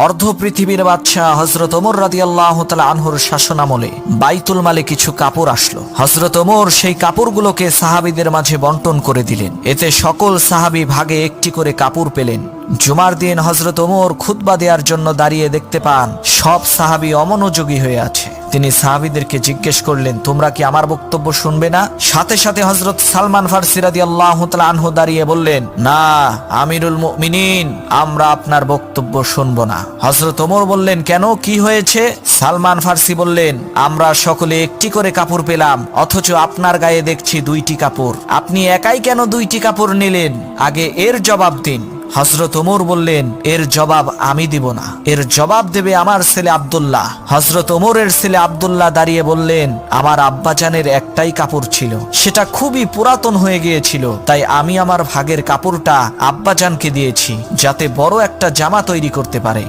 অর্ধ পৃথিবীর বাদশাহ হযরত ওমর রাদিয়াল্লাহু তাআলা আনহুর শাসনামলে বাইতুল মালে কিছু কাপড় আসলো। হযরত ওমর সেই কাপড়গুলোকে সাহাবীদের মাঝে বন্টন করে দিলেন। এতে সকল সাহাবী ভাগে একটি করে কাপড় পেলেন। জুমার দিন হযরত ওমর খুতবা দেওয়ার জন্য দাঁড়িয়ে দেখতে পান সব সাহাবী অমনোযোগী হয়ে আছে। তিনি সাহাবীদেরকে জিজ্ঞেস করলেন, তোমরা কি আমার বক্তব্য শুনবে না? সাথে সাথে হযরত সালমান ফারসি রাদিয়াল্লাহু তাআলা আনহু দাঁড়িয়ে বললেন, না আমিরুল মুমিনিন, আমরা আপনার বক্তব্য শুনবো না। হযরত ওমর বললেন, কেন, কি হয়েছে? সালমান ফারসি বললেন, আমরা সকলে একটি করে কাপড় পেলাম, অথচ আপনার গায়ে দেখছি দুইটি কাপড়। আপনি একাই কেন দুইটি কাপড় নিলেন? আগে এর জবাব দিন। হযরত ওমর বললেন, এর জবাব আমি দিব না, এর জবাব দেবে আমার ছেলে আব্দুল্লাহ। হযরত ওমরের ছেলে আব্দুল্লাহ দাঁড়িয়ে বললেন, আমার আব্বাজানের একটাই কাপড় ছিল, সেটা খুবই পুরাতন হয়ে গিয়েছিল, তাই আমি আমার ভাগের কাপড়টা আব্বাজানকে দিয়েছি, যাতে বড় একটা জামা তৈরি করতে পারে।